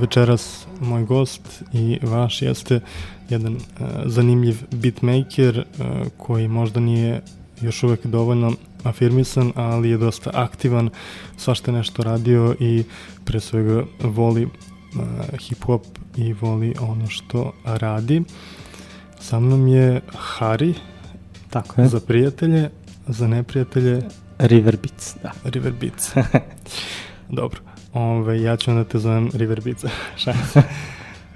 večeras moj gost i vaš jeste jedan zanimljiv beatmaker koji možda nije još uvek dovoljno afirmisan, ali je dosta aktivan, svašta nešto radio i pre svega voli hip-hop i voli ono što radi. Sa mnom je Hari. Tako je. Za prijatelje, za neprijatelje River Beats, da. River Beats. Dobro. Ja ću onda te zovem River Beats.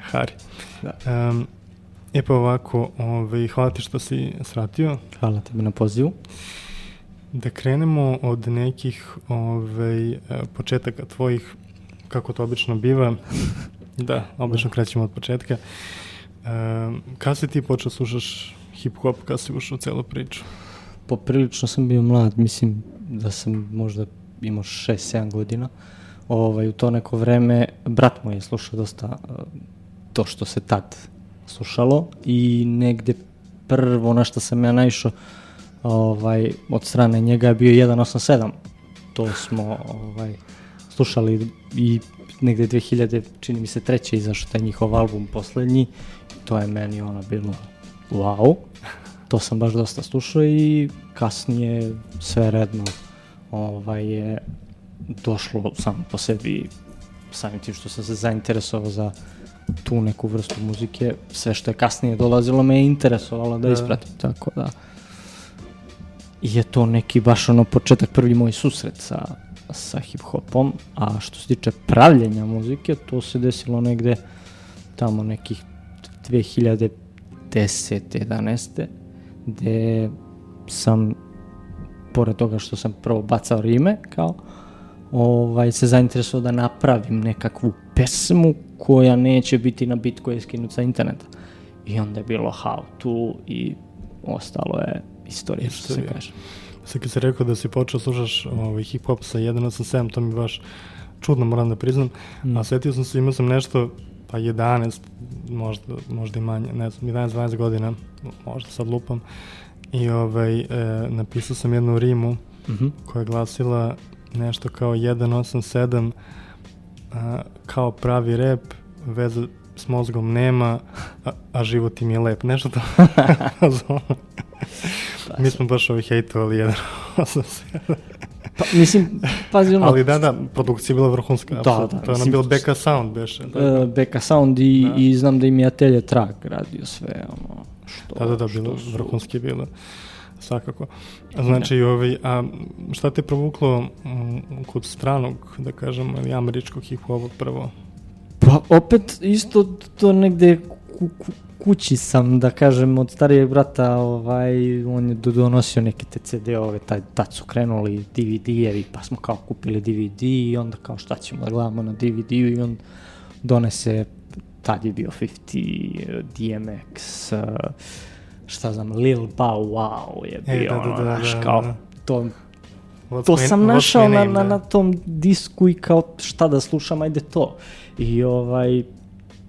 Hari. Da. Pa ovako, hvala ti što si svratio. Hvala tebi na pozivu. Da krenemo od nekih početaka tvojih, kako to obično biva. Da, obično krećemo od početka. Kada si ti počeo slušaš hip-hop, kada si ušao u celu priču? Poprilično sam bio mlad, mislim da sam možda imao 6-7 godina. U to neko vreme brat moj je slušao dosta to što se tad slušalo i negde prvo na što sam ja naišao od strane njega je bio 187. To smo slušali i negde 2000, čini mi se, treće izašao taj njihov album poslednji. To je meni bilo wow. To sam baš dosta slušao i kasnije sve redno je došlo samo po sebi, samim tim što sam se zainteresovao za tu neku vrstu muzike. Sve što je kasnije dolazilo me je interesovalo da ispratim, tako da je to neki baš početak, prvi moj susret sa hip-hopom. A što se tiče pravljenja muzike, to se desilo negde tamo nekih 2010. 11. gde sam, pored toga što sam prvo bacao rime, se zainteresovao da napravim nekakvu pesmu koja neće biti na bit koji je skinut sa interneta. I onda je bilo how to i ostalo je istorija, što se kaže. Sad kad si rekao da si počeo slušaš hip-hop sa 187, to mi baš čudno, moram da priznam. A setio sam se, imao sam nešto, pa 11, možda i manje, ne znam, 11-12 godina, možda sad lupam. I napisao sam jednu rimu koja je glasila nešto kao 187, kao pravi rap, veze s mozgom nema, a život im je lep. Nešto to. Mi smo baš hejtovali 187. Pa, mislim, pazi ono... Ali da, produkcija je bila vrhunska. Da. To je ono bilo Beka Sound, beše. Beka Sound i znam da im je Atelje Trag radio sve, što... Da, bilo vrhunski bilo. Svakako. Znači, a šta te provuklo kod stranog, da kažem, ili američkog hip-hopa prvo? Pa opet isto to negde kući sam, da kažem, od starijeg brata, on je donosio neke te CD-ove, tad su krenuli DVD-evi, pa smo kao kupili DVD i onda kao šta ćemo da gledamo na DVD-u i on donese, tad je bio 50, DMX, šta znam, Lil Bow Wow je bio, znaš, kao to sam našao na tom disku i kao šta da slušam, ajde to. I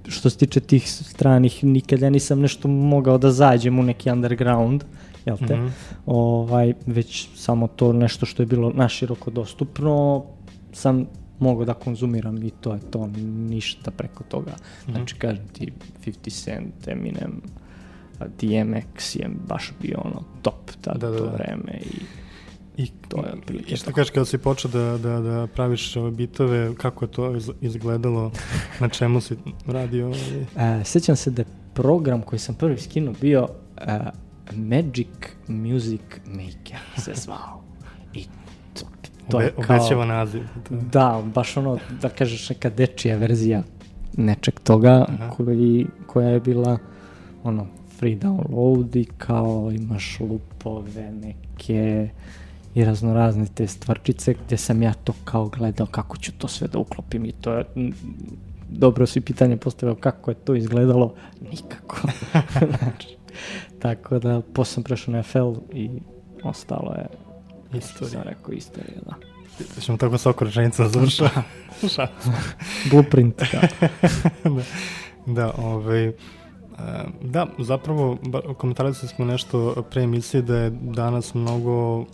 što se tiče tih stranih, nikada nisam nešto mogao da zađem u neki underground, jel te? Već samo to nešto što je bilo naširoko dostupno sam mogao da konzumiram i to je to, ništa preko toga. Znači, kažem ti, 50 Cent, Eminem, DMX je baš bio top to vreme i to je otprilike. I što kažeš, kada si počeo da praviš bitove, kako je to izgledalo, na čemu si radio? Sjećam se da je program koji sam prvi skinuo bio Magic Music Maker se zvao. I to je kao... Obećava naziv. Da, baš da kažeš, neka dečija verzija nečeg toga koja je bila free download i kao imaš lupove neke i raznorazne te stvarčice gdje sam ja to kao gledao kako ću to sve da uklopim i to je, dobro si pitanje postavio kako je to izgledalo, nikako. Znači, tako da posle sam prešao na FL i ostalo je istorija. Sam rekao istorija, da. Da ćemo tako sa okruženicom završao. Blueprint, da. Da, zapravo komentarisali smo nešto pre emisije da je danas mnogo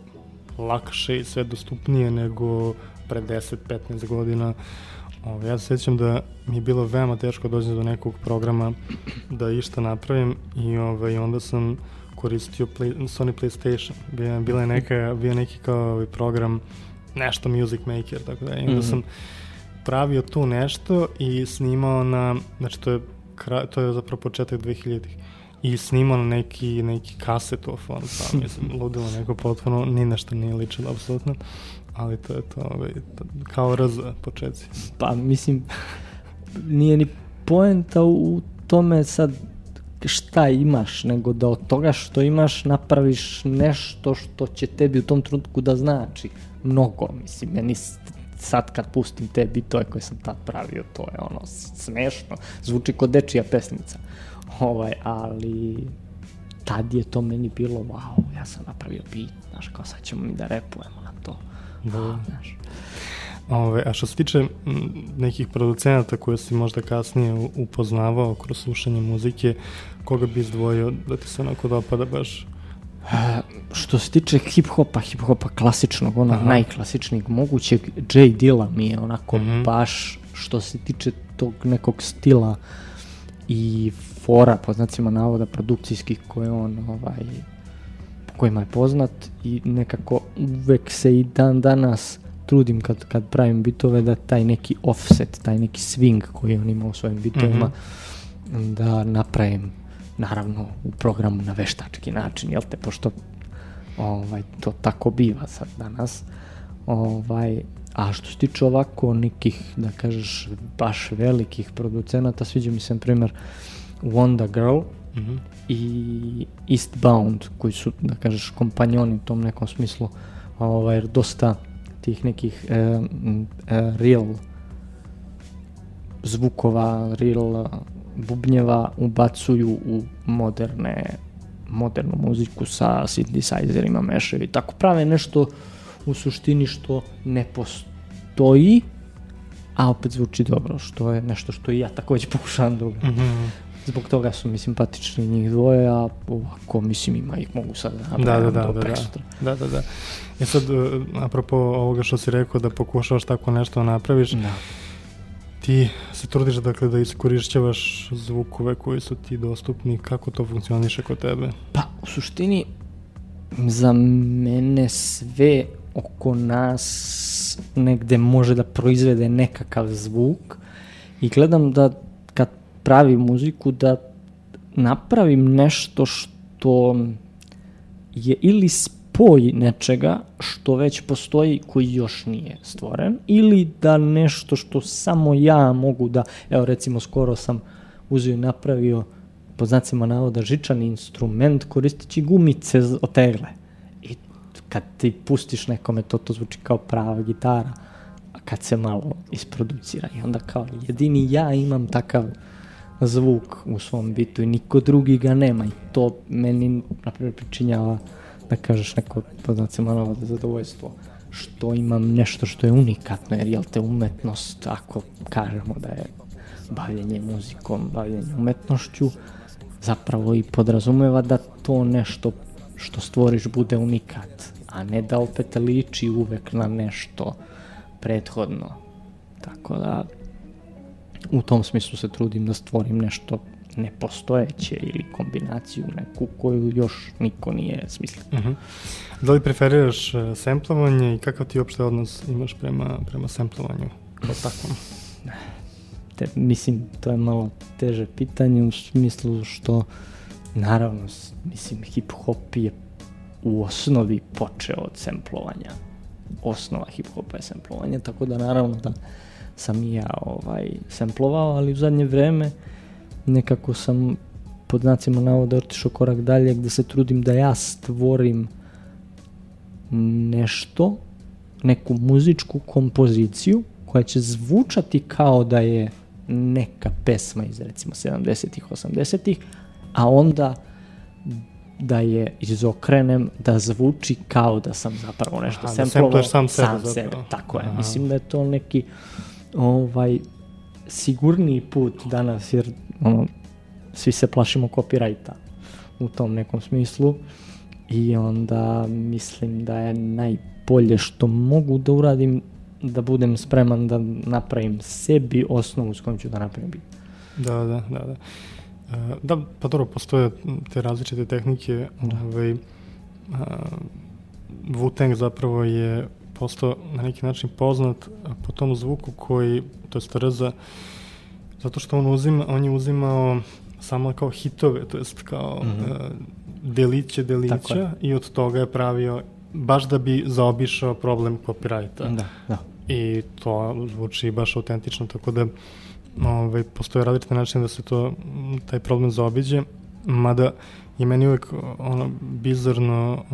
lakše i sve dostupnije nego pre 10-15 godina. Ja se sjećam da mi je bilo veoma teško doći do nekog programa da išta napravim i onda sam koristio Sony PlayStation. Bio neki kao program, nešto Music Maker, tako da. I onda sam pravio tu nešto i snimao znači to je zapravo početak 2000-ih. I snimao na neki kasetofon, pa mislim, ludilo neko potpuno, ni nešto nije ličilo, apsolutno. Ali to je to, kao početci. Pa mislim, nije ni poenta u tome sad šta imaš, nego da od toga što imaš napraviš nešto što će tebi u tom trenutku da znači mnogo. Mislim, meni sad kad pustim te bitove koje sam tad pravio, to je ono smešno, zvuči kod dečija pesnica. Ali tad je to meni bilo, wow, ja sam napravio beat, znaš, kao sad ćemo mi da repujemo na to. Znaš. A što se tiče nekih producenata koje si možda kasnije upoznavao kroz slušanje muzike, koga bi izdvojio da ti se onako dopada baš? Što se tiče hip-hopa klasičnog, najklasičnijeg mogućeg, J Dilla mi je onako baš, što se tiče tog nekog stila i fora, po znacima navoda, produkcijskih koje on, kojima je poznat, i nekako uvek se i dan danas trudim kad pravim bitove da taj neki offset, taj neki swing koji on ima u svojim bitovima, da napravim, naravno, u programu na veštački način, jel te, pošto to tako biva sad danas. A što se tiče ovako nekih, da kažeš, baš velikih producenata, sviđa mi se, na primjer, Wanda Girl i Eastbound, koji su, da kažeš, kompanjoni u tom nekom smislu, jer dosta tih nekih real zvukova, real bubnjeva ubacuju u modernu muziku sa synthesizerima, mešaju i tako prave nešto u suštini što ne postoji, a opet zvuči dobro, što je nešto što i ja također pokušavam da uradim. Zbog toga su mi simpatični njih dvoje, a ovako, mislim, ima ih, mogu sad napraviti do presutra. Da. I sad, apropo ovoga što si rekao, da pokušavaš tako nešto napraviš, ti se trudiš, dakle, da iskorišćavaš zvukove koji su ti dostupni, kako to funkcioniše kod tebe? Pa, u suštini, za mene sve oko nas negde može da proizvede nekakav zvuk i gledam da kad pravim muziku da napravim nešto što je ili spoj nečega što već postoji koji još nije stvoren, ili da nešto što samo ja mogu da, evo recimo skoro sam uzeo i napravio, po znacima navoda, žičani instrument koristeći gumice od tegle. I kad ti pustiš nekome, to zvuči kao prava gitara, a kad se malo isproducira. I onda kao jedini ja imam takav zvuk u svom bitu i niko drugi ga nema. I to meni, naprimjer, pričinjava, da kažeš, neko, po znacima navoda, zadovoljstvo. Što imam nešto što je unikatno, jer jel te umetnost, ako kažemo da je bavljenje muzikom, bavljenje umetnošću, zapravo i podrazumeva da to nešto što stvoriš bude unikat, a ne da opet liči uvek na nešto prethodno. Tako da, u tom smislu se trudim da stvorim nešto nepostojeće ili kombinaciju neku koju još niko nije smislio. Da li preferiraš semplovanje i kakav ti uopšte odnos imaš prema semplovanju kao takvom? Mislim, to je malo teže pitanje u smislu što, naravno, mislim, hip-hop je u osnovi počeo od semplovanja. Osnova hip-hopa je semplovanje, tako da naravno da sam i ja semplovao, ali u zadnje vreme nekako sam, pod znacima navoda, otišao korak dalje gde se trudim da ja stvorim nešto, neku muzičku kompoziciju koja će zvučati kao da je neka pesma iz, recimo, 70-ih, 80-ih, a onda da je izokrenem, da zvuči kao da sam zapravo nešto semplovao sam sebe. Tako je. Mislim da je to neki sigurniji put danas, jer svi se plašimo copyrighta u tom nekom smislu i onda mislim da je najbolje što mogu da uradim da budem spreman da napravim sebi osnovu s kojom ću da napravim bit. Da. Da, pa dobro, postoje te različite tehnike. Wu-Tang zapravo je postao na neki način poznat po tom zvuku koji, to jest RZA, zato što on je uzimao samo kao hitove, to jest kao deliće i od toga je pravio baš da bi zaobišao problem copyrighta. Da. I to zvuči baš autentično, tako da postoje različite načine da se taj problem zaobiđe, mada je meni uvek bizarno,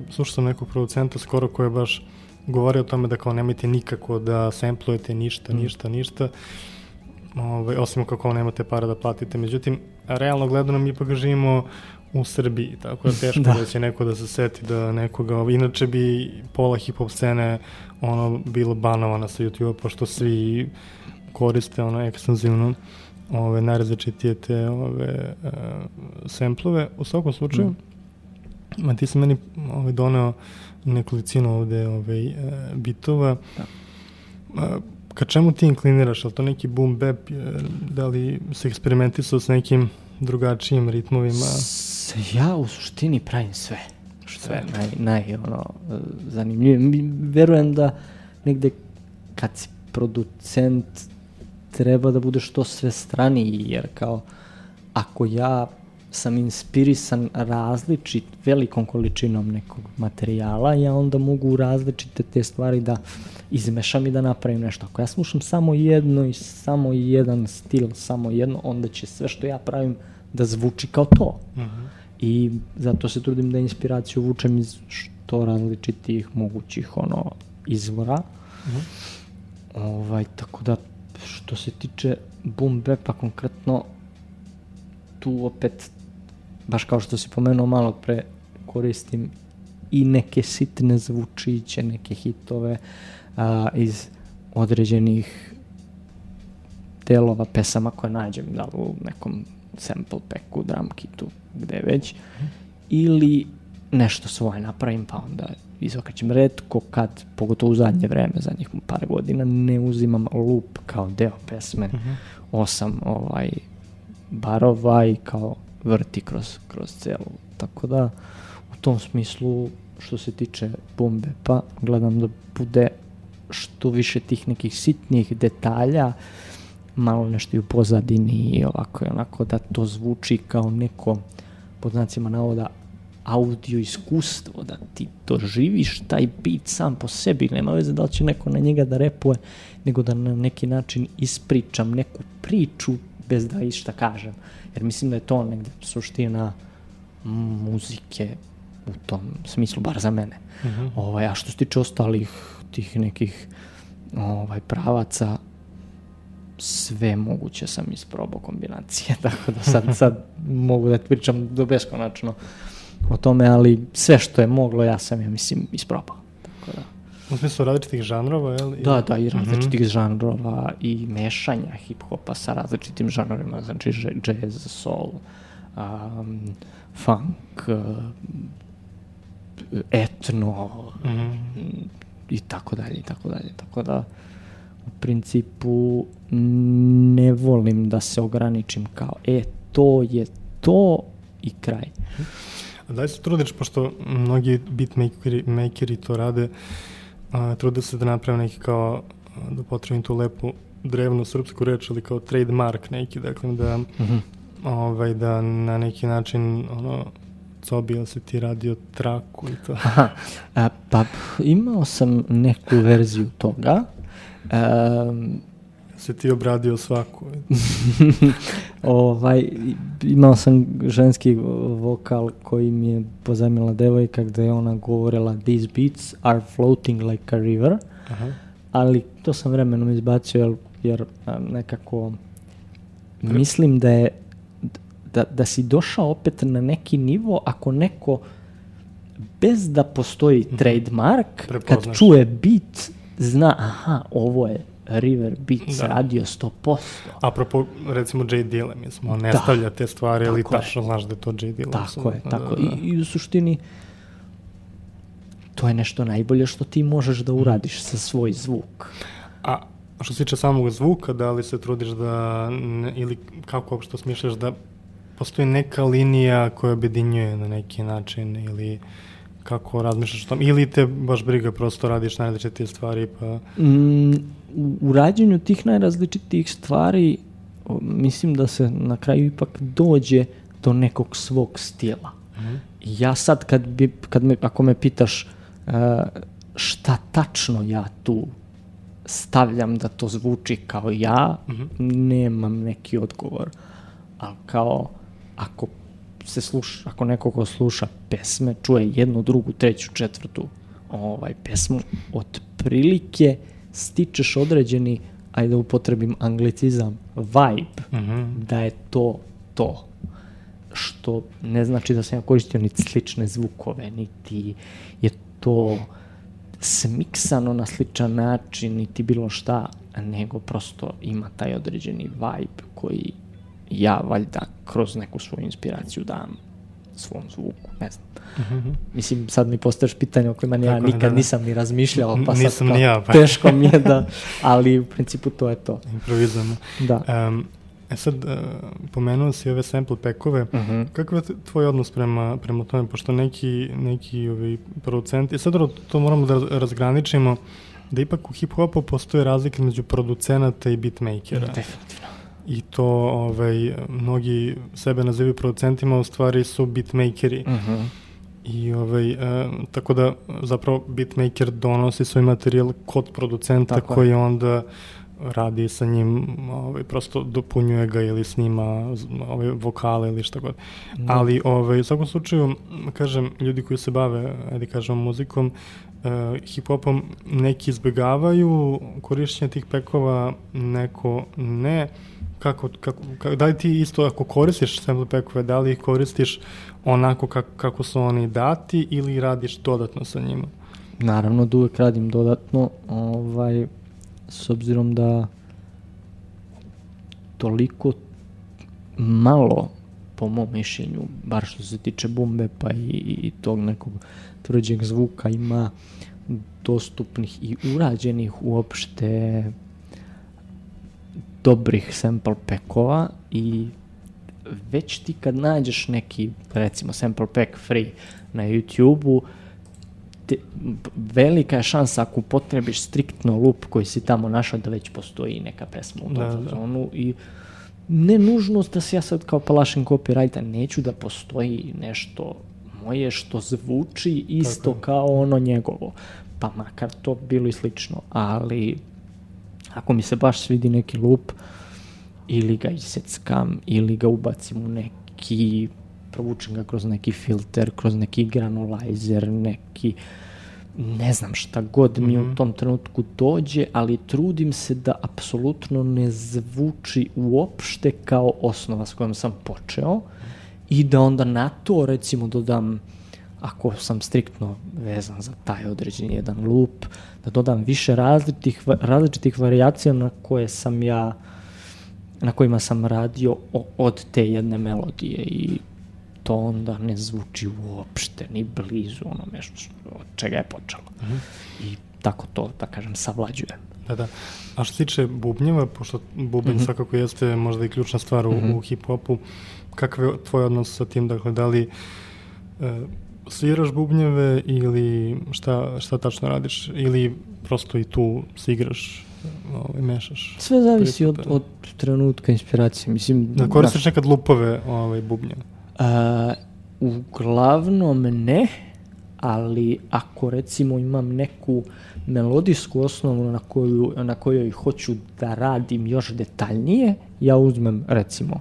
slušao sam nekog producenta skoro koji je baš govorio o tome da kao nemojte nikako da samplujete ništa, osim kako nemate para da platite. Međutim, realno gledano mi ipak živimo u Srbiji, tako da teško da će neko da se seti da nekoga, inače bi pola hip-hop scene bilo banovana sa YouTube-a, pošto svi koriste ekstenzivno najrazličitije te samplove. U svakom slučaju, ti si meni doneo nekolicinu ovde bitova. Ka čemu ti inkliniraš? Je li to neki boom bap? Da li se eksperimentisao s nekim drugačijim ritmovima? Ja u suštini pravim sve. Sve zanimljivije. Verujem da negde kad si producent treba da budeš to sve straniji, jer kao ako ja sam inspirisan velikom količinom nekog materijala, ja onda mogu različite te stvari da izmešam i da napravim nešto. Ako ja slušam samo jedno i samo jedan stil, samo jedno, onda će sve što ja pravim da zvuči kao to. I zato se trudim da inspiraciju vučem iz što različitih mogućih izvora. Tako da, što se tiče boom bapa konkretno, tu opet, baš kao što si pomenuo malo pre, koristim i neke sitne zvučiće, neke hitove iz određenih delova pesama koje nađem, da li u nekom sample packu, drum kitu, gde već, ili nešto svoje napravim, pa onda izokrećem. Retko kad, pogotovo u zadnje vreme, zadnjih par godina, ne uzimam loop kao deo pesme, 8 barova i kao vrti kroz celu. Tako da, u tom smislu, što se tiče boom bapa, gledam da bude što više tih nekih sitnih detalja, malo nešto i u pozadini i ovako i onako, da to zvuči kao neko, pod znacima navoda, audio iskustvo, da ti doživiš taj beat sam po sebi, nema veze da li će neko na njega da repuje, nego da na neki način ispričam neku priču bez da išta kažem. Jer mislim da je to negde suština muzike u tom smislu, bar za mene. A što se tiče ostalih tih nekih pravaca, sve moguće sam isprobao kombinacije, tako da sad mogu da ti pričam do beskonačno o tome, ali sve što je moglo ja mislim, isprobao. Tako da. U smislu različitih žanrova, je li? Da, i različitih žanrova i mešanja hip-hopa sa različitim žanrovima, znači jazz, soul, funk, etno i tako dalje. Tako da, u principu, ne volim da se ograničim kao, to je to i kraj. Da li se trudiš, pošto mnogi beatmakeri to rade, trude se da naprave neki kao, da potrebim tu lepu drevnu srpsku reč, ali kao trademark neki, dakle da na neki način Cobi, se ti radio traku i to? Pa imao sam neku verziju toga. Se ti obradio svaku? Imao sam ženski vokal koji mi je pozajmila devojka, gde je ona govorila "These beats are floating like a river", ali to sam vremenom izbacio jer nekako mislim da je da si došao opet na neki nivo ako neko bez da postoji trademark, kad čuje beat zna, ovo je River Beats radio 100%. Apropo, recimo J. Dilla, mislim, on ne stavlja te stvari, ali tačno znaš da je to J. Dilla. Tako je. I u suštini to je nešto najbolje što ti možeš da uradiš sa svoj zvuk. A što se tiče samog zvuka, da li se trudiš da, ili kako uopšte smišljaš da postoji neka linija koja objedinjuje na neki način ili kako razmišljaš o tom, ili te baš briga, prosto radiš najrazličitije stvari pa... U rađenju tih najrazličitijih stvari mislim da se na kraju ipak dođe do nekog svog stila. Ja sad ako me pitaš šta tačno ja tu stavljam da to zvuči kao ja, nemam neki odgovor. Ali kao ako neko ko sluša pesme, čuje jednu, drugu, treću, četvrtu pesmu, otprilike stičeš određeni, ajde upotrebim anglicizam, vibe, da je to. Što ne znači da sam ja koristio niti slične zvukove, niti je to smiksano na sličan način, niti bilo šta, nego prosto ima taj određeni vibe koji ja valjda kroz neku svoju inspiraciju dam svom zvuku, ne znam. Mislim, sad mi postaviš pitanje o kojima ja nikad nisam ni razmišljao, pa nisam sad ni ja, pa. Teško mi je da, ali u principu to je to. Improvizujemo. Da. Sad, pomenuo si ove sample packove, kakav je tvoj odnos prema tome, pošto neki producenti, sad to moramo da razgraničimo, da ipak u hip-hopu postoje razlike među producenata i beatmakera. Definitivno. I to mnogi sebe nazivaju producentima, u stvari su beatmakeri. I tako da zapravo beatmaker donosi svoj materijal kod producenta tako koji onda radi sa njim, prosto dopunjuje ga ili snima vokale ili šta god. Ali u svakom slučaju, kažem, ljudi koji se bave, ajde kažem, muzikom, hip-hopom, neki izbjegavaju korišćenje tih pekova, neko ne. Da li ti isto ako koristiš sample packove, da li ih koristiš onako kako su oni dati ili radiš dodatno sa njima? Naravno da uvek radim dodatno, s obzirom da toliko malo, po mom mišljenju, bar što se tiče boom bapa i tog nekog tvrđeg zvuka, ima dostupnih i urađenih uopšte dobrih sample packova i već ti kad nađeš neki, recimo, sample pack free na YouTube-u, velika je šansa ako upotrebiš striktno loop koji si tamo našao da već postoji neka pesma u tom fazonu i ne nužnost da se ja sad kao palašim copyrighta, neću da postoji nešto moje što zvuči isto kao ono njegovo, pa makar to bilo i slično, ali ako mi se baš svidi neki loop, ili ga iseckam, ili ga ubacim u neki, provučem ga kroz neki filter, kroz neki granulizer, neki, ne znam šta god mi u tom trenutku dođe, ali trudim se da apsolutno ne zvuči uopšte kao osnova s kojom sam počeo i da onda na to, recimo, dodam, ako sam striktno vezan za taj određeni jedan loop, da dodam više različitih varijacija na kojima sam radio od te jedne melodije i to onda ne zvuči uopšte, ni blizu onome od čega je počelo. I tako to, da kažem, savlađujem. Da. A što se tiče bubnjeva, pošto bubanj svakako jeste možda i ključna stvar u hip-hopu, kakav je tvoj odnos sa tim, dakle, da li sviraš bubnjeve ili šta tačno radiš, ili prosto i tu se igraš, mešaš? Sve zavisi od trenutka inspiracije. Mislim, da koristiš nekad lupove bubnjeva? Uglavnom ne, ali ako recimo imam neku melodijsku osnovu na kojoj hoću da radim još detaljnije, ja uzmem recimo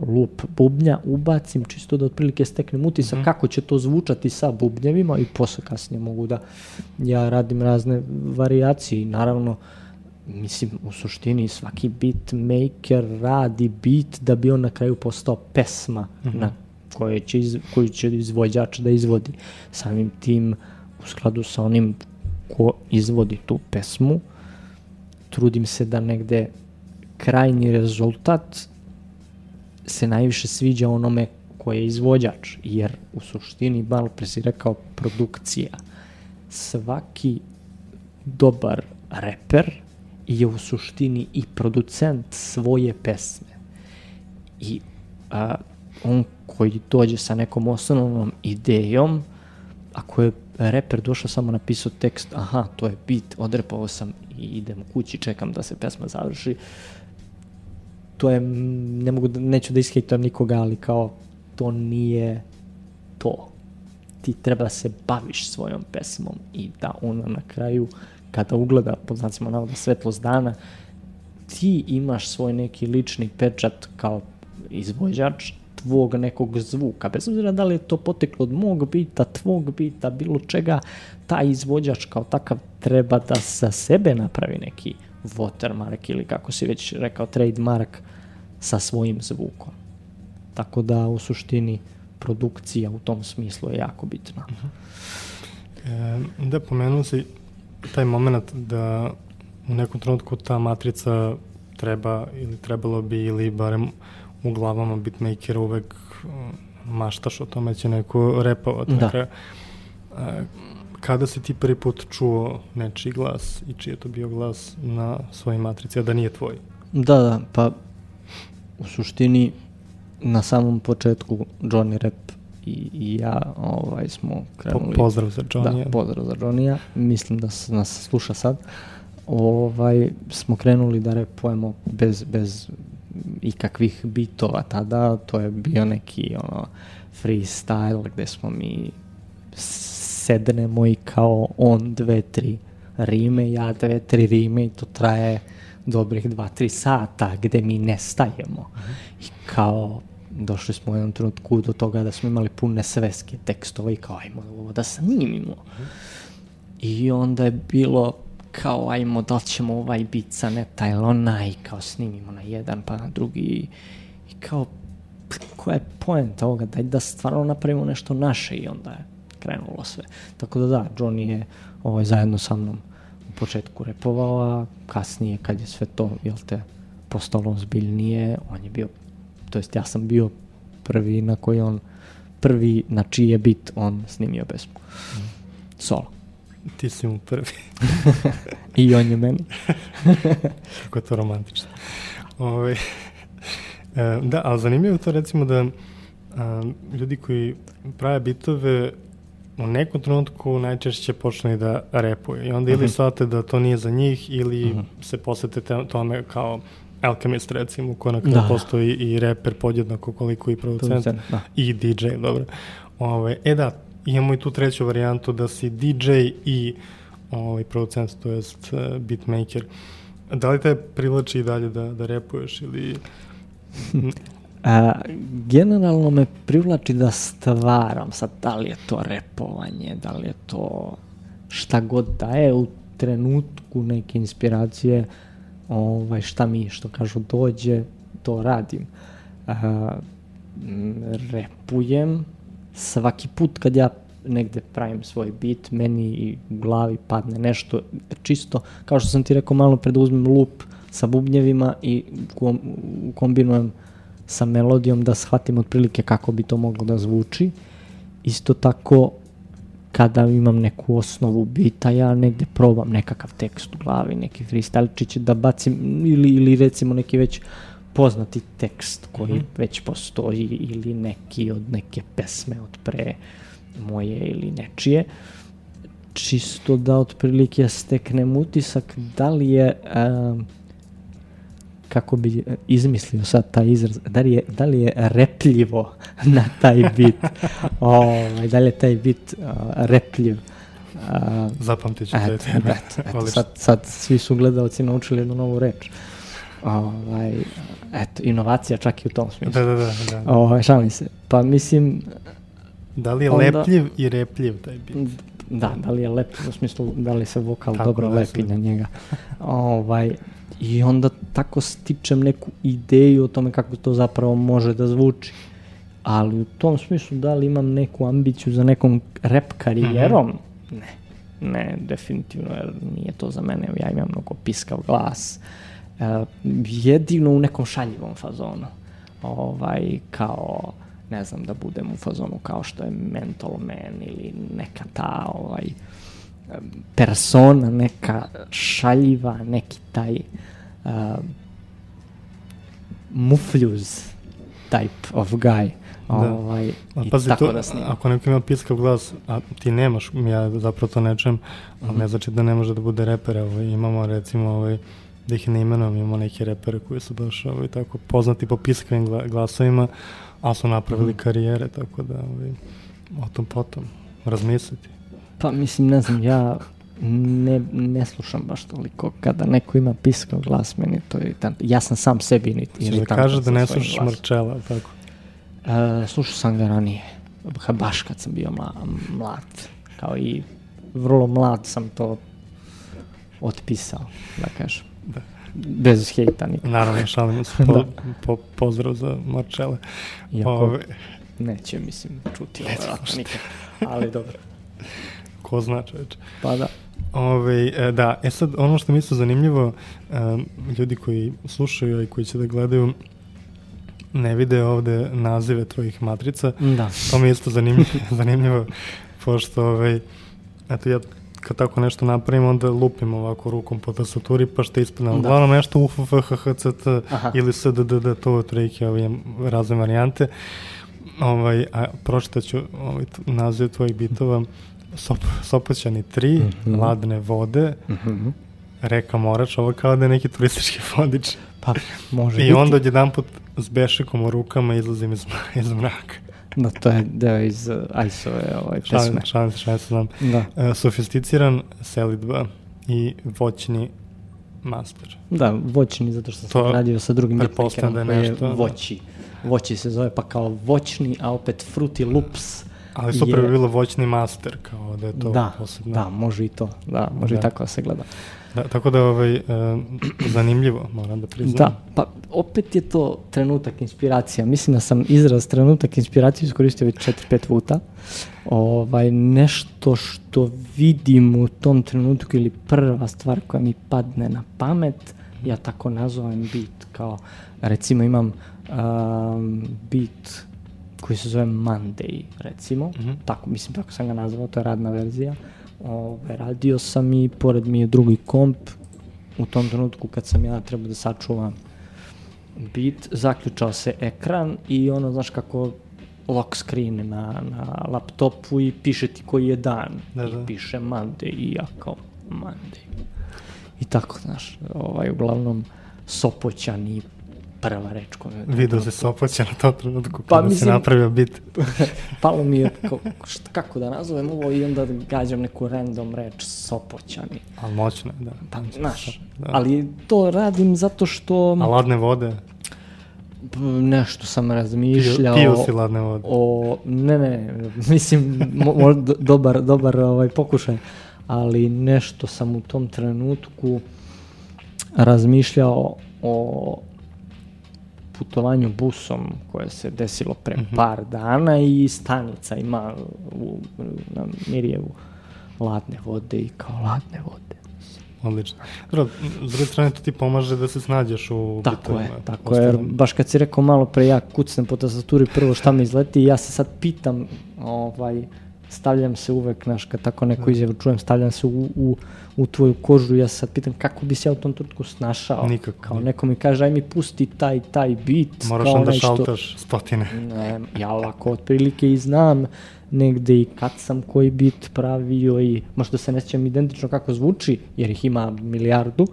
lup bubnja, ubacim čisto da otprilike steknem utisak kako će to zvučati sa bubnjevima i posle kasnije mogu da ja radim razne varijacije i naravno, mislim, u suštini svaki beatmaker radi beat da bi on na kraju postao pesma na koju će izvođač da izvodi. Samim tim, u skladu sa onim ko izvodi tu pesmu, trudim se da negde krajnji rezultat se najviše sviđa onome ko je izvođač, jer u suštini, malo pre si rekao, produkcija svaki dobar reper je u suštini i producent svoje pesme. I on koji dođe sa nekom osnovnom idejom, ako je reper došao samo napisao tekst, aha, to je beat, odrepao sam i idem kući, čekam da se pesma završi, to je, neću da ishejtujem nikoga, ali kao, to nije to. Ti treba da se baviš svojom pesmom i da ona na kraju, kada ugleda, pod znacima navoda, svetlost dana, ti imaš svoj neki lični pečat kao izvođač tvog nekog zvuka, bez obzira da li je to poteklo od mog bita, tvog bita, bilo čega, taj izvođač kao takav treba da sa sebe napravi neki watermark ili kako si već rekao, trademark sa svojim zvukom. Tako da u suštini produkcija u tom smislu je jako bitna. Da, pomenuo si taj moment da u nekom trenutku ta matrica treba ili trebalo bi ili barem u glavama beatmakera uvek maštaš o tome će neko repovati. Da. Kada si ti prvi put čuo nečiji glas i čiji je to bio glas na svojoj matrici, a da nije tvoj? Da, pa u suštini na samom početku Johnny Rap i ja smo krenuli... Pozdrav za Johnny. Da, pozdrav za Johnny. Mislim da nas sluša sad. Smo krenuli da repujemo bez ikakvih bitova tada. To je bio neki freestyle gde smo mi sednemo i kao on 2-3 rime, ja 2-3 rime i to traje dobrih 2-3 sata gde mi nestajemo. I kao došli smo u jednom trenutku do toga da smo imali pune sveske tekstova i kao ajmo ovo da snimimo. I onda je bilo kao ajmo da li ćemo ovaj bit sa neta ili onaj, kao snimimo na jedan pa na drugi i kao koja je poenta ovoga, daj da stvarno napravimo nešto naše i onda je krenulo sve. Tako da, Johnny je zajedno sa mnom u početku repovao, a kasnije kad je sve to, postalo ozbiljnije, on je bio, to jest ja sam bio prvi na čiji je bit on snimio pesmu. Solo. Ti si mu prvi. I on je meni. Kako je to romantično. Da, ali zanimljivo to recimo da ljudi koji prave bitove u nekom trenutku najčešće počnu i da repuju. I onda ili shvate da to nije za njih ili se posvete tome kao Alchemist recimo, u kojem postoji i reper podjednako koliko i producent i DJ, dobro. Da, imamo i tu treću varijantu da si DJ i producent, to jest beatmaker. Da li te privlači i dalje da repuješ ili... Generalno me privlači da stvaram, sad da li je to repovanje, da li je to šta god da je u trenutku neke inspiracije, šta mi, što kažu, dođe, to radim. Repujem svaki put kad ja negde pravim svoj beat, meni u glavi padne nešto čisto, kao što sam ti rekao malo pre, da uzmem loop sa bubnjevima i kombinujem sa melodijom da shvatim otprilike kako bi to moglo da zvuči. Isto tako, kada imam neku osnovu bita, ja negde probam nekakav tekst u glavi, neki freestylečić da bacim ili recimo neki već poznati tekst koji već postoji ili neki od neke pesme od pre moje ili nečije. Čisto da otprilike steknem utisak da li je... kako bi izmislio sad taj izraz, da li je repljivo na taj bit, da li je taj bit repljiv. Zapamtit ću sad svi su gledalci naučili jednu novu reč. Inovacija čak i u tom smislu. Da. Šalim se. Pa mislim... Da li je lepljiv i repljiv taj bit? Da li je lepljiv u smislu da li se vokal dobro lepi na njega. I onda tako stičem neku ideju o tome kako to zapravo može da zvuči. Ali u tom smislu da li imam neku ambiciju za nekom rap karijerom? Ne, definitivno, jer nije to za mene. Ja imam mnogo piskav glas. Jedino u nekom šaljivom fazonu. Kao, ne znam, da budem u fazonu kao što je Mental Man ili neka ta persona, neka šaljiva, neki taj mufljuz type of guy. I pazi, tako to, da snima. ako neko ima piskav glas, a ti nemaš, ja zapravo to ne čujem, ali ne znači da ne može da bude reper. Imamo recimo, da ih ne imenujem, imamo neke repere koji su baš tako poznati po piskavim glasovima, a su napravili karijere, tako da o tom potom razmisliti. Pa mislim, ne znam, ja ne slušam baš toliko kada neko ima piskav glas, meni to je iritantan. Ja sam sam sebi iritantan. Češ da kažeš da ne slušaš Marčela, tako? Slušao sam ga ranije, baš kad sam bio mlad, kao i vrlo mlad sam to otpisao, da kažem. Da. Bez hejta nikad. Naravno, šalim se, pozdrav za Marčele. Iako neće, mislim, čuti ovo nikad, ali dobro. Ko zna, čoveče. Pa da. Da, sad, ono što mi isto zanimljivo, ljudi koji slušaju i koji će da gledaju, ne vide ovde nazive tvojih matrica. Da. To mi je isto zanimljivo, pošto, eto, ja kad tako nešto napravim, onda lupim ovako rukom po tastaturi, pa što ispadne. Uglavnom nešto UFFHCT ili SDDD, to otprilike razne varijante. A pročitaću naziv tvojih bitova. Sopoćani 3, Ladne vode, Reka Morač, ovo kao da je neki turistički vodič. Pa, može I biti. onda odjedanput s bešikom u rukama izlazim iz mraka. Da, to je deo iz Ajsove pesme. Šalim se znam. Da. Sofisticiran, selidba i voćni master. Da, voćni, zato što sam radio sa drugim beatmakerom koji je voći. Voći se zove, pa kao voćni, a opet Fruity Loops. Ali super bi bilo voćni master, kao da je to posebno. Da, može i to. Da, može i tako da se gleda. Da, tako da zanimljivo, moram da priznam. Da, pa opet je to trenutak inspiracija. Mislim da sam izraz trenutak inspiracije iskoristio već 4-5 puta. Nešto što vidim u tom trenutku ili prva stvar koja mi padne na pamet, ja tako nazovem beat. Kao, recimo imam beat koji se zove Monday, recimo. Tako, mislim, tako sam ga nazvao, to je radna verzija. Radio sam i pored mi je drugi komp. U tom trenutku kad sam ja trebao da sačuvam beat, zaključao se ekran i ono, znaš kako lock screen na laptopu i piše ti koji je dan. I piše Monday i ja kao Monday. I tako, znaš, uglavnom Sopoćani, prva reč koju... Vidio se Sopoća na tom trenutku kada si napravio bit. Palo mi je kako da nazovem ovo i onda gađam neku random reč Sopoćani. Ali moćno je, da. Pa, znaš, ali to radim zato što... A Ladne vode? Nešto sam razmišljao... Pio si Ladne vode? Ne, mislim, dobar pokušaj, ali nešto sam u tom trenutku razmišljao o putovanju busom koje se desilo pre par dana i stanica ima na Mirjevu Ladne vode i kao Ladne vode. Odlično. S druge strane to ti pomaže da se snađeš u bitovima. Tako je, baš kad si rekao malo pre ja kucnem po tastaturi prvo šta mi izleti i ja se sad pitam, stavljam se uvek, znaš, kad tako neku izjavu čujem, stavljam se u tvoju kožu i ja se sad pitam kako bi se ja u tom trenutku snašao. Nikako. Kao neko mi kaže, aj mi pusti taj beat. Moraš onda šaltaš stotine. Ne, ja lako otprilike i znam negde i kad sam koji beat pravio i možda se ne sjećam identično kako zvuči, jer ih ima milijardu,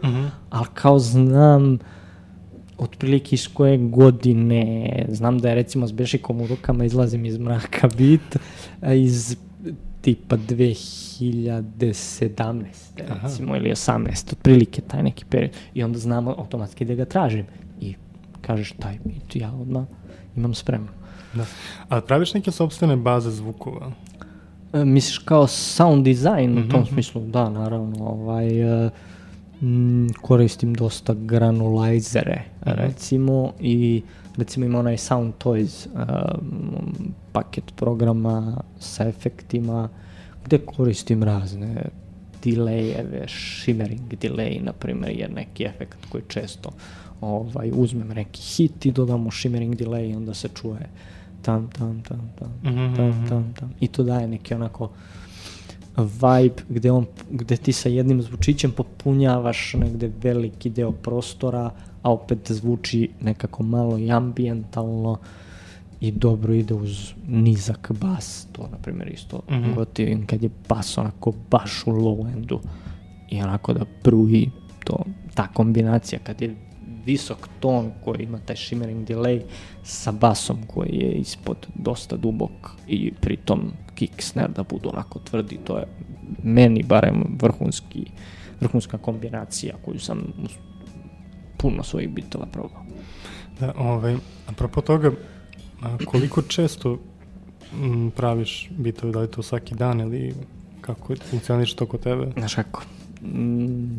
ali kao znam otprilike iz koje godine, znam da je recimo s bešikom u rukama izlazim iz mraka beat, iz tipa 2017. recimo, ili 18. otprilike taj neki period. I onda znam automatski da ga tražim. I kažeš taj beat, ja odmah imam spremno. Da. Ali praviš neke sopstvene baze zvukova? Misliš kao sound design u tom smislu? Da, naravno. Koristim dosta granulizere, recimo, i recimo ima onaj Sound Toys paket programa sa efektima gde koristim razne delay-eve, shimmering delay, na primjer, je neki efekt koji često uzmem neki hit i dodamo shimmering delay i onda se čuje tam. I to daje neki onako vibe gde ti sa jednim zvučićem popunjavaš negde veliki deo prostora, a opet zvuči nekako malo i ambijentalno i dobro ide uz nizak bas. To, na primjer, isto gotivim kad je bas onako baš u low endu i onako da bruji to, ta kombinacija kad je visok ton koji ima taj shimmering delay sa basom koji je ispod dosta dubok i pritom kick snare da budu onako tvrdi, to je meni barem vrhunska kombinacija koju sam uz puno svojih bitova probao. Da, apropo toga, koliko često praviš bitove, da li to svaki dan ili kako funkcioniš to kod tebe? Znaš kako,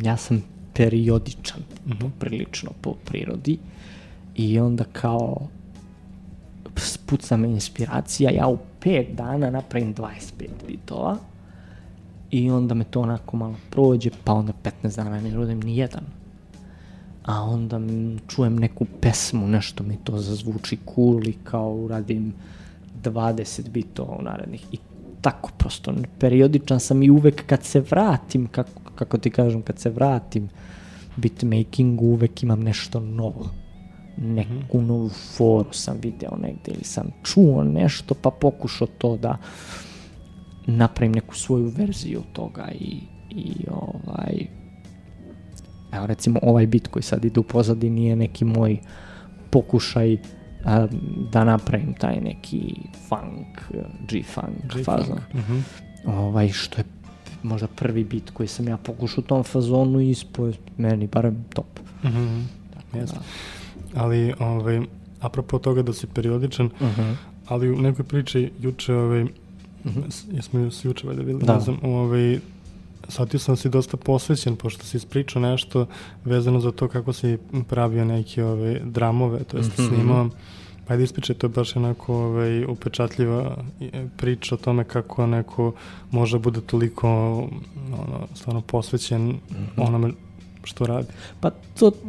ja sam periodičan, prilično po prirodi i onda kao spuca me inspiracija, ja u 5 dana napravim 25 bitova i onda me to onako malo prođe, pa onda 15 dana ne rodim ni jedan. A onda čujem neku pesmu, nešto mi to zazvuči cool i kao uradim 20 bitova u narednih. I tako prosto, periodičan sam i uvek kad se vratim, kako ti kažem, kad se vratim beatmakingu, uvek imam nešto novo. Neku novu foru sam video negde ili sam čuo nešto pa pokušao to da napravim neku svoju verziju toga i evo recimo ovaj bit koji sad ide u pozadini je neki moj pokušaj da napravim taj neki funk, G-funk fazon. Što je možda prvi bit koji sam ja pokušao u tom fazonu i ispoj meni barem top. Jasno. Ali, apropo toga da si periodičan, ali u nekoj priči juče, jesmo se juče valjda bili, ne znam, shvatio sam si dosta posvećen, pošto si ispričao nešto vezano za to kako si pravio neke dramove, to jest snimao. Pa ajde ispričaj, to je baš onako upečatljiva priča o tome kako neko može bude toliko stvarno posvećen onome što radi. Pa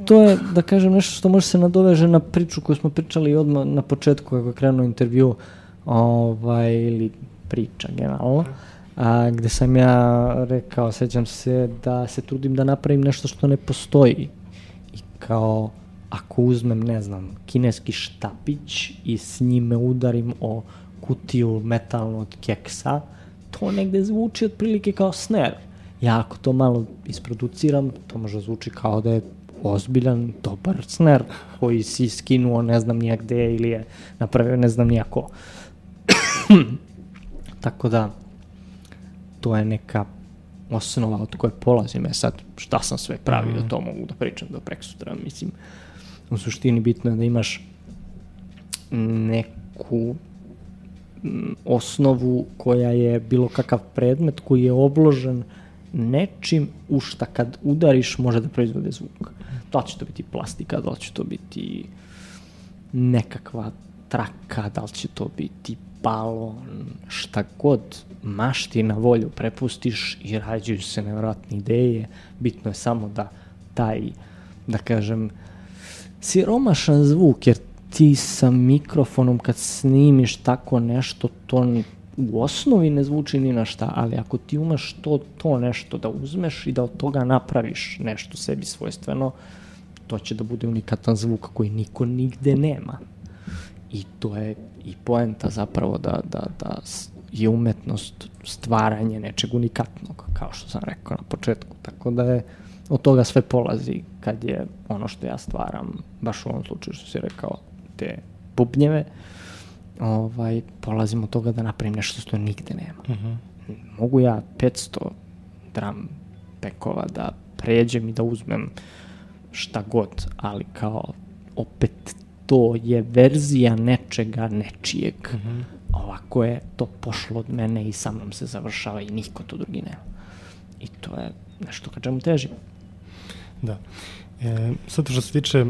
to je, da kažem, nešto što može se nadoveže na priču koju smo pričali odmah na početku kako je krenuo intervju ili priča generalno. Gde sam ja rekao, sećam se da se trudim da napravim nešto što ne postoji i kao ako uzmem, ne znam, kineski štapić i s njime udarim o kutiju metalnu od keksa, to negde zvuči otprilike kao snare. Ja ako to malo isproduciram, to može zvuči kao da je ozbiljan, dobar snare koji si skinuo ne znam nijak gde ili je napravio ne znam nijako. Tako da to je neka osnova od koje polazim. Sad, šta sam sve pravio, to mogu da pričam do preksutra. Mislim, u suštini bitno je da imaš neku osnovu koja je bilo kakav predmet koji je obložen nečim u šta kad udariš može da proizvode zvuk. Da li će to biti plastika, da li će to biti nekakva traka, da li će to biti balon, šta god mašti na volju prepustiš i rađuju se nevjerojatne ideje. Bitno je samo da taj, da kažem, siromašan zvuk, jer ti sa mikrofonom kad snimiš tako nešto, to u osnovi ne zvuči ni na šta, ali ako ti umeš to nešto da uzmeš i da od toga napraviš nešto sebi svojstveno, to će da bude unikatan zvuk koji niko nigde nema. I to je i poenta zapravo da je umetnost stvaranje nečeg unikatnog, kao što sam rekao na početku. Tako da je od toga sve polazi kad je ono što ja stvaram, baš u ovom slučaju što si rekao, te bubnjeve, polazim od toga da napravim nešto što nigde nema. Mogu ja 500 drum pekova da pređem i da uzmem šta god, ali kao opet to je verzija nečega, nečijeg. Ovako je to pošlo od mene i sa mnom se završava i niko to drugi nema. I to je nešto ka čemu težim. Da. Sad što se tiče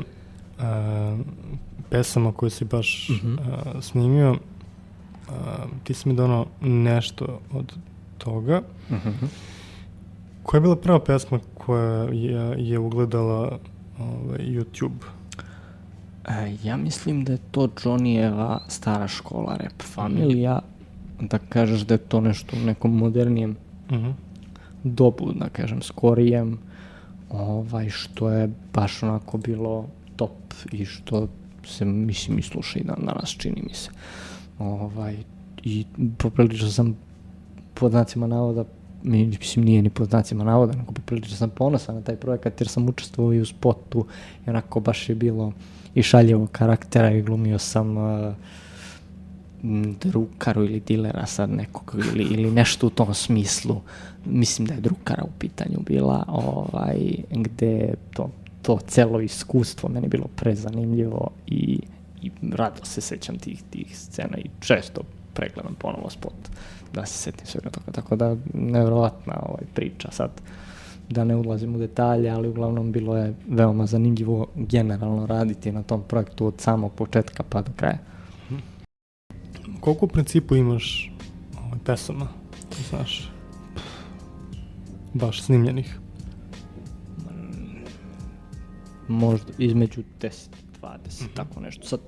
pesama koje si baš snimio, ti si mi donao nešto od toga. Koja je bila prva pesma koja je ugledala YouTube? Ja mislim da je to Johnnyjeva stara škola, rap familija. Da kažeš da je to nešto u nekom modernijem dobu, da kažem, skorijem, što je baš onako bilo top i što se, mislim, i sluša i dan danas, čini mi se. I poprilično sam pod znacima navoda, mislim, nije ni pod znacima navoda, nego poprilično sam ponosan na taj projekat jer sam učestvovao i u spotu i onako baš je bilo i šaljevog karaktera i glumio sam drukaru ili dilera sad nekog ili nešto u tom smislu. Mislim da je drukara u pitanju bila, gde to celo iskustvo meni bilo prezanimljivo i rado se sećam tih scena i često pregledam ponovo spot da se setim svega toga. Tako da, nevjerovatna priča sad, da ne ulazim u detalje, ali uglavnom bilo je veoma zanimljivo generalno raditi na tom projektu od samog početka pa do kraja. Koliko u principu imaš pesama, znaš, baš snimljenih? Možda između 10 i 20, tako nešto. Sad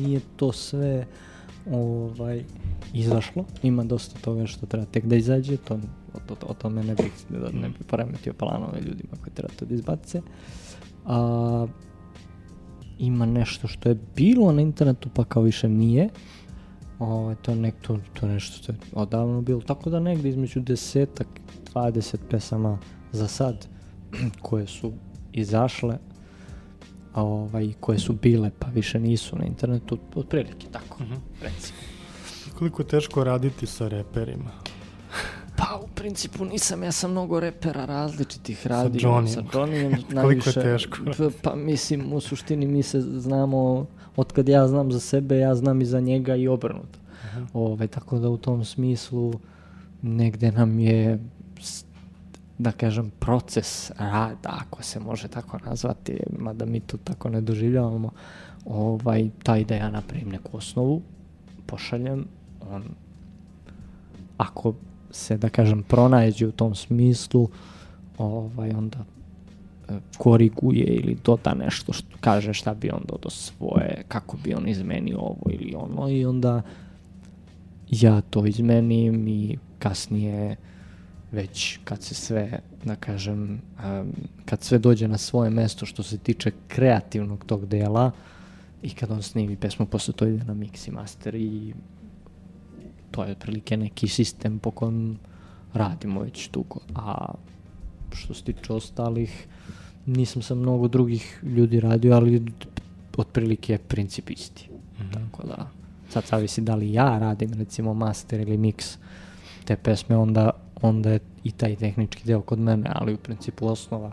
nije to sve izašlo, ima dosta toga što treba tek da izađe, o tome ne bih poremetio planove ljudima koji treba to da izbace. Ima nešto što je bilo na internetu pa kao više nije. To je nešto što je odavno bilo, tako da negdje između 10-ak, 20 pesama za sad koje su izašle, koje su bile pa više nisu na internetu, otprilike tako, recimo. Koliko je teško raditi sa reperima? Pa u principu nisam, ja sam mnogo repera različitih radio. Sa Johnnyem najviše. Koliko je teško? Pa mislim, u suštini mi se znamo, otkad ja znam za sebe, ja znam i za njega i obrnuto. Tako da u tom smislu negde nam je, da kažem, proces rada, ako se može tako nazvati, mada mi to tako ne doživljavamo, taj da ja napravim neku osnovu, pošaljem, on, ako se, da kažem, pronađe u tom smislu, onda koriguje ili doda nešto što kaže šta bi on dodao svoje, kako bi on izmenio ovo ili ono, i onda ja to izmenim i kasnije već kad se sve, da kažem, kad sve dođe na svoje mesto što se tiče kreativnog tog dela i kad on snimi pesmu, posle to ide na mix i master i to je otprilike neki sistem po kojem radimo već dugo. A što se tiče ostalih, nisam sa mnogo drugih ljudi radio, ali otprilike je princip isti. Tako da, sad zavisi da li ja radim recimo master ili mix te pesme, onda je i taj tehnički deo kod mene, ali u principu osnova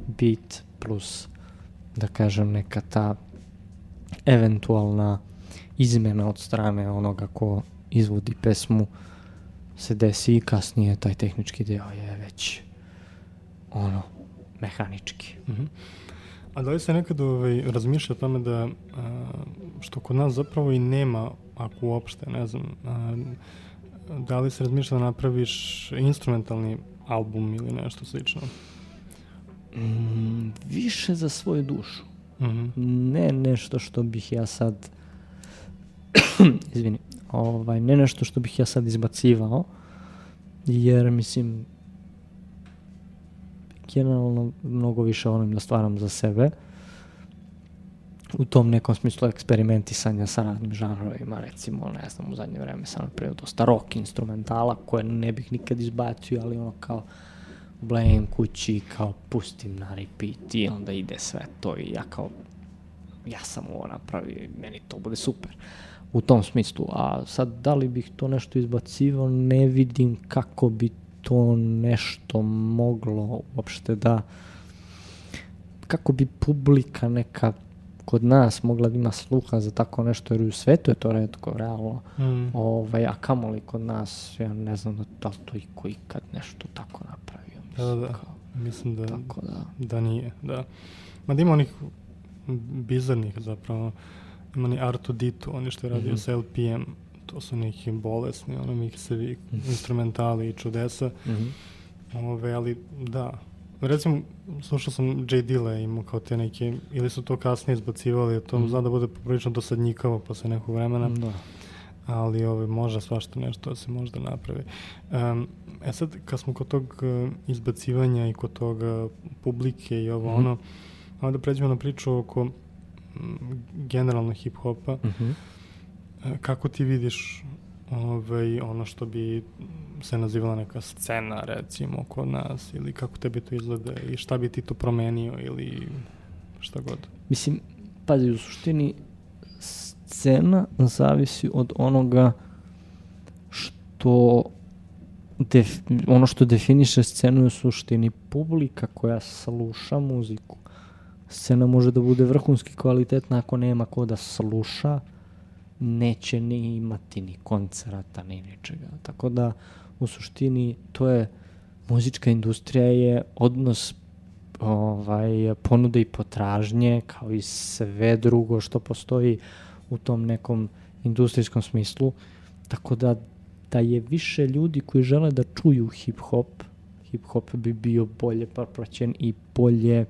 beat plus, da kažem, neka ta eventualna izmena od strane onoga ko izvodi pesmu se desi i kasnije taj tehnički deo je već mehanički. A da li se nekad razmišlja o tome da, što kod nas zapravo i nema, ako uopšte, ne znam, da li se razmišlja da napraviš instrumentalni album ili nešto slično? Više za svoju dušu. Ne nešto što bih ja sad izvini, ne nešto što bih ja sad izbacivao, jer mislim generalno mnogo više volim da stvaram za sebe. U tom nekom smislu eksperimentisanja sa raznim žanrovima, recimo, ne znam, u zadnje vreme sam napravio dosta rock instrumentala koje ne bih nikad izbacio, ali kao blejim kući, kao pustim na repeat i onda ide sve to i ja sam ovo napravio i meni to bude super. U tom smislu, a sad da li bih to nešto izbacivao, ne vidim kako bi to nešto moglo uopšte da, kako bi publika neka kod nas mogla da ima sluha za tako nešto, jer u svetu je to retko, realno, a kamoli kod nas, ja ne znam da li to iko ikad nešto tako napravio. Da, mislim da nije, da. Mada ima onih bizarnih zapravo, ima ni R2D2, oni što je radio sa LPM, to su neki bolesni, miksevi, instrumentali i čudesa, ali da. Recimo, slušao sam J. Dilla imao kao te neke, ili su to kasnije izbacivali, to zna da bude poprilično dosadnjikavo posle nekog vremena. ali može svašta nešto da se možda napravi. Sad, kad smo kod tog izbacivanja i kod toga publike i ono, da pređemo na priču oko generalno hip-hopa, kako ti vidiš ono što bi se nazivala neka scena, recimo, kod nas, ili kako tebi to izgleda i šta bi ti to promenio ili šta god? Mislim, pazi, u suštini scena zavisi od onoga što ono što definiše scenu je u suštini publika koja sluša muziku. Scena može da bude vrhunski kvalitetna ako nema ko da sluša, neće ni imati ni koncerata, ni ničega. Tako da, u suštini, to je, muzička industrija je odnos ponude i potražnje, kao i sve drugo što postoji u tom nekom industrijskom smislu. Tako da je više ljudi koji žele da čuju hip-hop bi bio bolje praćen i bolje,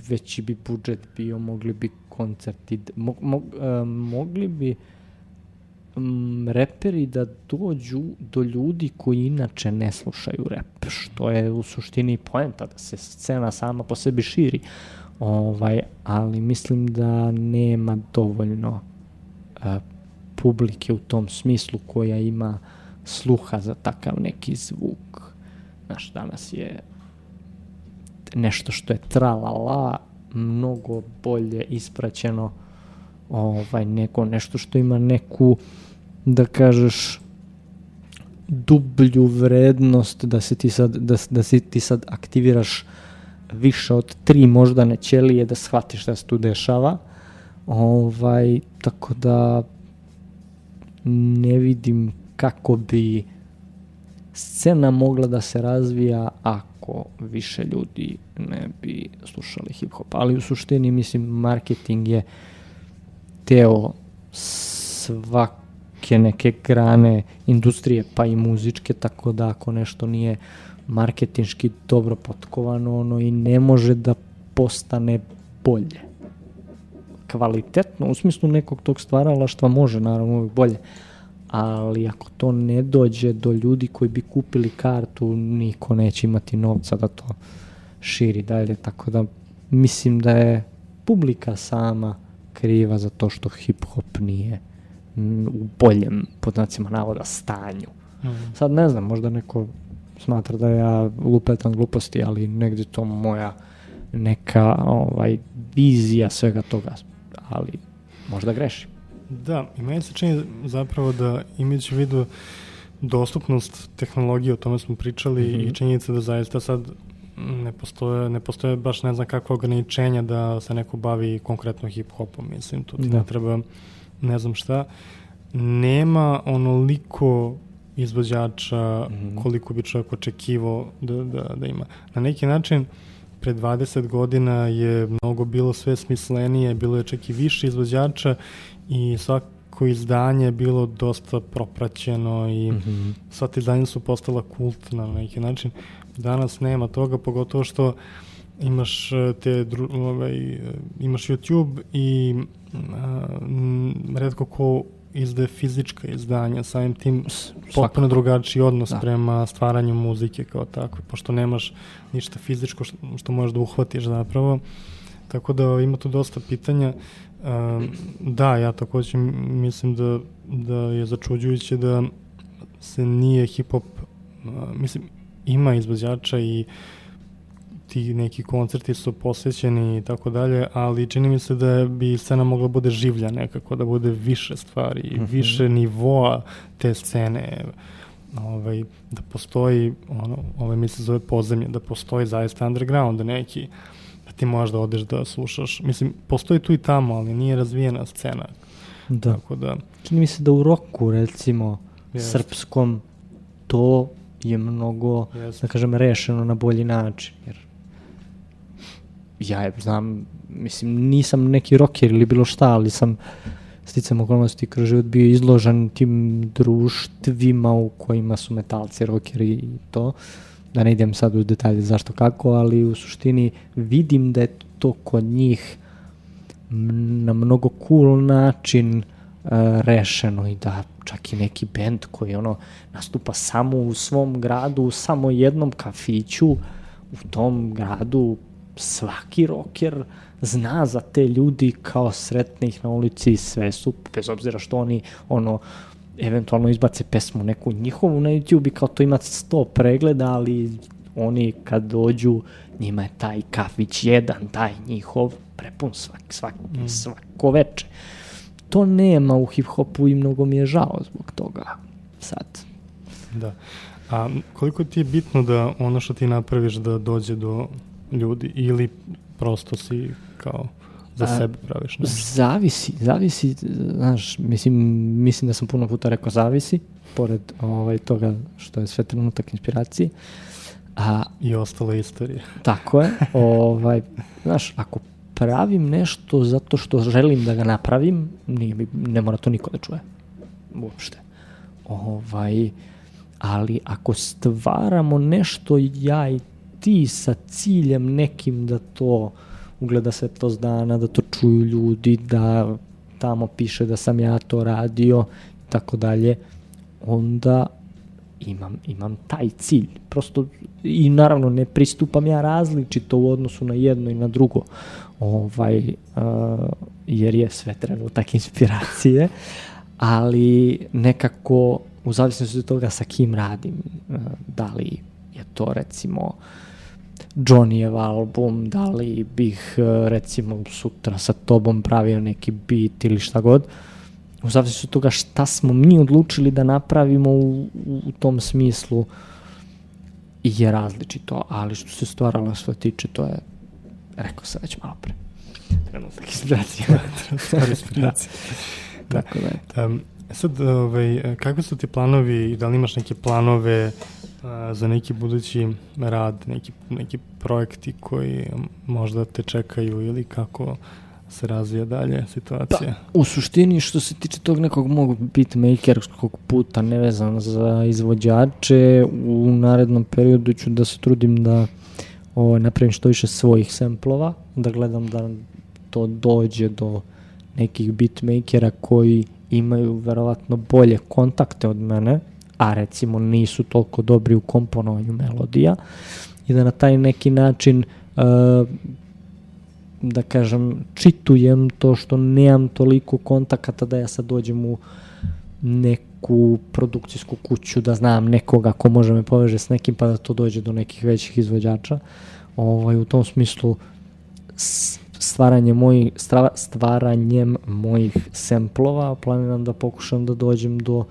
veći bi budžet bio, mogli bi koncerti, mogli bi reperi da dođu do ljudi koji inače ne slušaju rap, što je u suštini poenta da se scena sama po sebi širi, ali mislim da nema dovoljno publike u tom smislu koja ima sluha za takav neki zvuk. Znaš, danas je nešto što je tralala mnogo bolje ispraćeno neko nešto što ima neku, da kažeš, dublju vrednost, da se ti sad aktiviraš više od 3 moždane ćelije da shvatiš šta se tu dešava. Tako da ne vidim kako bi scena mogla da se razvija ako više ljudi ne bi slušali hip-hop. Ali u suštini, mislim, marketing je deo svake neke grane industrije, pa i muzičke, tako da ako nešto nije marketinški dobro potkovano, ono i ne može da postane bolje. Kvalitetno, u smislu nekog tog stvaralaštva može, naravno, uvijek bolje. Ali ako to ne dođe do ljudi koji bi kupili kartu, niko neće imati novca da to širi dalje. Tako da mislim da je publika sama kriva za to što hip-hop nije u boljem, pod znacima navoda, stanju. Sad ne znam, možda neko smatra da ja lupetam gluposti, ali negdje to moja neka vizija svega toga, ali možda grešim. Da, i meni se čini zapravo da imajući u vidu dostupnost tehnologije, o tome smo pričali, i činjenica da zaista sad ne postoje baš ne znam kakva ograničenja da se neko bavi konkretno hip-hopom, mislim, tu ti ne treba ne znam šta. Nema onoliko izvođača koliko bi čovjek očekivao da ima. Na neki način, pre 20 godina je mnogo bilo sve smislenije, bilo je čak i više izvođača i svako izdanje je bilo dosta propraćeno i sva te izdanja su postala kultna na neki način. Danas nema toga, pogotovo što imaš imaš YouTube i retko ko izdaje fizička izdanja, samim tim potpuno drugačiji odnos prema stvaranju muzike kao takve, pošto nemaš ništa fizičko što možeš da uhvatiš zapravo. Tako da ima tu dosta pitanja. Da, ja također mislim da je začuđujuće da se nije hip-hop, mislim, ima izvođača i ti neki koncerti su posvećeni i tako dalje, ali čini mi se da bi scena mogla bude življa nekako, da bude više stvari, više nivoa te scene, da postoji, mi se zove podzemlje, da postoji zaista underground neki, da ti možeš da odeš da slušaš. Mislim, postoji tu i tamo, ali nije razvijena scena. Da. Tako da čini mi se da u roku, recimo, srpskom, to je mnogo, da kažem, rešeno na bolji način, jer ja znam, mislim, nisam neki rocker ili bilo šta, ali sam sticam okolnosti kroz život bio izložen tim društvima u kojima su metalci, rockeri i to. Da ne idem sad u detalje zašto kako, ali u suštini vidim da je to kod njih na mnogo cool način rešeno i da čak i neki bend koji nastupa samo u svom gradu, u samo jednom kafiću, u tom gradu svaki rocker zna za te ljudi kao sretne ih na ulici, sve su, bez obzira što oni eventualno izbace pesmu neku njihovu na YouTube i kao to ima 100 pregleda, ali oni kad dođu, njima je taj kafić jedan, taj njihov prepun svako veče. To nema u hip-hopu i mnogo mi je žao zbog toga sad. Da. A koliko ti je bitno da ono što ti napraviš da dođe do ljudi ili prosto si kao za sebe praviš nešto? Zavisi, znaš, mislim da sam puno puta rekao zavisi, pored toga što je sve trenutak inspiracije. I ostale istorije. Tako je. Znaš, ako pravim nešto zato što želim da ga napravim, ne mora to niko da čuje. Uopšte. Ali ako stvaramo nešto ja i ti sa ciljem nekim da to ugleda svetlost dana, da to čuju ljudi, da tamo piše da sam ja to radio i tako dalje, onda imam taj cilj. Prosto, i naravno ne pristupam ja različito u odnosu na jedno i na drugo, jer je sve trenutak inspiracije, ali nekako u zavisnosti od toga sa kim radim, da li je to recimo Johnnyjev album, da li bih recimo sutra sa tobom pravio neki beat ili šta god, u zavisnosti od toga šta smo mi odlučili da napravimo u tom smislu je različito, ali što se stvaralaštva tiče, to je, rekao sam već malo pre, trenutak inspiracije. Tako da je. Sad, kakvi su ti planovi i da li imaš neke planove za neki budući rad, neki projekti koji možda te čekaju ili kako se razvija dalje situacija? U suštini, što se tiče tog nekog mog beatmakerskog puta nevezano za izvođače, u narednom periodu ću da se trudim da napravim što više svojih samplova, da gledam da to dođe do nekih beatmakera koji imaju verovatno bolje kontakte od mene, a recimo nisu toliko dobri u komponovanju melodija, i da na taj neki način da kažem, čitujem to što nemam toliko kontakata da ja sad dođem u neku produkcijsku kuću, da znam nekoga ko može me poveže s nekim pa da to dođe do nekih većih izvođača. U tom smislu stvaranjem mojih samplova planiram da pokušam da dođem do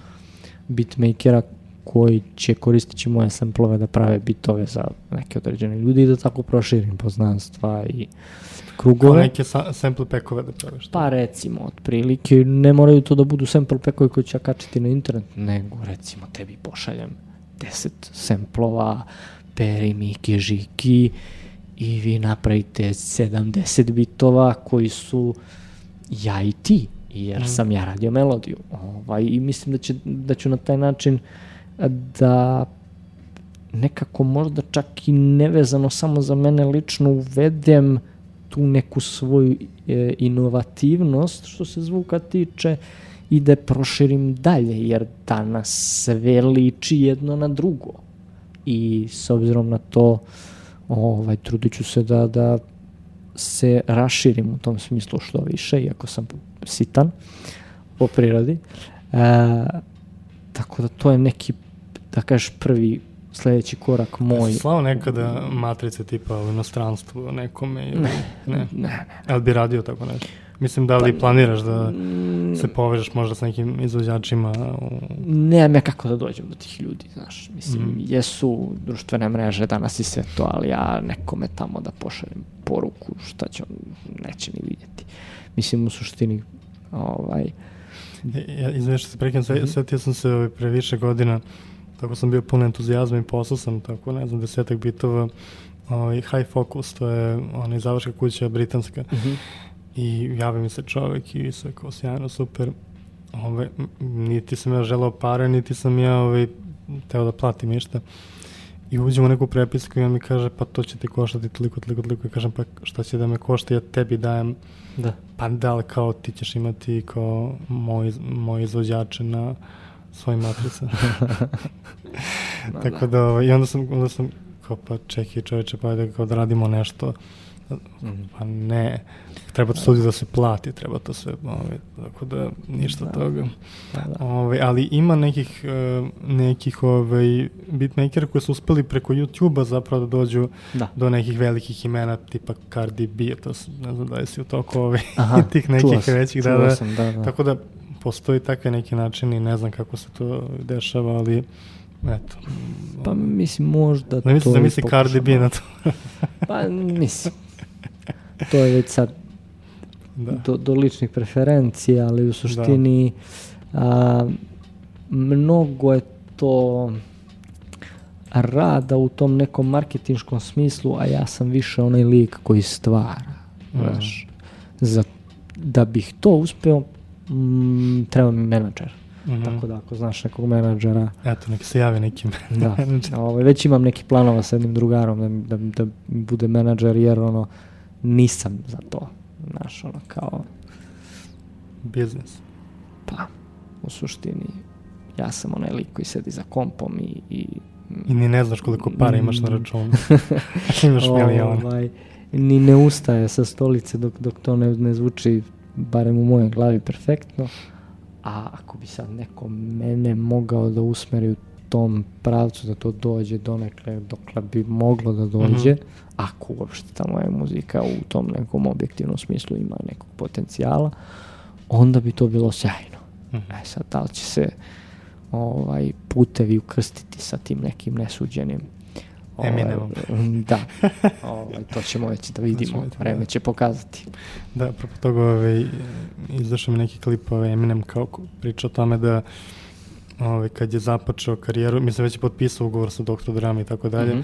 beatmakera koji će koristeći moje samplove da prave bitove za neke određene ljudi i da tako proširim poznanstva i krugove. Kao neke sample packove da praviš? Pa recimo, otprilike, ne moraju to da budu sample packovi koji ću ja kačiti na internet, nego recimo tebi pošaljem 10 samplova, Peri, Miki, Žiki i vi napravite 70 bitova koji su ja i ti, jer sam ja radio melodiju. I mislim da ću na taj način da nekako možda čak i nevezano samo za mene lično uvedem tu neku svoju inovativnost što se zvuka tiče i da proširim dalje, jer danas sve liči jedno na drugo. I s obzirom na to trudit ću se da se raširim u tom smislu što više, iako sam sitan po prirodi. Tako da to je neki, da kažeš, prvi sljedeći korak moj. Slao nekada matrice tipa u inostranstvu nekome ili ne? Ali bi radio tako nešto? Mislim, da li planiraš da se povežeš možda s nekim izvođačima? Nemam ja kako da dođem do tih ljudi, znaš. Mislim, jesu društvene mreže danas i sve to, ali ja nekome tamo da pošaljem poruku, šta će on, neće ni vidjeti. Mislim, u suštini, Izveš se prekinem, svetio sam se pre više godina, tako sam bio pun entuzijazma i poslao sam tako, 10 bitova, High Focus, to je izdavačka kuća britanska. I javi mi se čovjek i sve kao sjajno, super. Niti sam ja želao pare, niti sam ja teo da platim išta. I uđemo u neku prepisku i on mi kaže, pa to će ti koštati toliko. I kažem, pa šta će da me košta, ja tebi dajem. Da. Pa da li kao ti ćeš imati kao moji izvođače na svojim matricama. Tako da, i onda sam kao, pa čekaj čovječe, pa ajde kao da radimo nešto. Pa ne, treba to studiju da se plati, treba to sve, tako da ništa toga. Ali ima nekih beatmakera koji su uspeli preko YouTube-a zapravo da dođu do nekih velikih imena tipa Cardi B, to su, ne znam da je si u toku tih nekih većih, da. Tako da postoji takve neki načini, ne znam kako se to dešava, ali eto. Pa mislim možda ne mislim da misli Cardi B na to. Pa mislim. To je već sad do ličnih preferencija, ali u suštini mnogo je to rada u tom nekom marketinškom smislu, a ja sam više onaj lik koji stvara. Znaš, da bih to uspeo, treba mi menadžer. Tako da ako znaš nekog menadžera... Eto, nek se javi neki menadžer. Već imam neki planova sa jednim drugarom da mi bude menadžer, jer nisam za to, znaš, kao... Biznis. Pa, u suštini, ja sam onaj lik koji sedi za kompom i ni ne znaš koliko para imaš na računu. Imaš miliona. Ni ne ustaje sa stolice dok to ne zvuči, barem u mojoj glavi, perfektno. A ako bi sad neko mene mogao da usmeri u tom pravcu da to dođe donekle dokle bi moglo da dođe, ako uopšte ta moja muzika u tom nekom objektivnom smislu ima nekog potencijala, onda bi to bilo sjajno. Sad, da li će se putevi ukrstiti sa tim nekim nesuđenim Eminemom. Da. To ćemo već da vidimo. Vreme će pokazati. Da, apropo toga izašao mi neki klip Eminem kao priča o tome da kad je započeo karijeru, mislim već je potpisao ugovor sa Dr. Dre i tako dalje,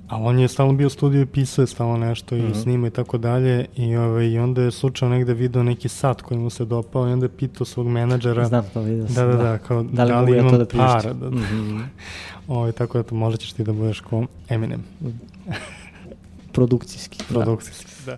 a on je stalno bio u studiju i pisao je stalno nešto i snima i tako dalje i onda je slučajno negde video neki sat koji mu se dopao i onda je pitao svog menadžera. Znam to, vidio sam. Da, kao da li imam para. Tako da možda ćeš ti da budeš ko Eminem. Produkcijski. Produkcijski, da.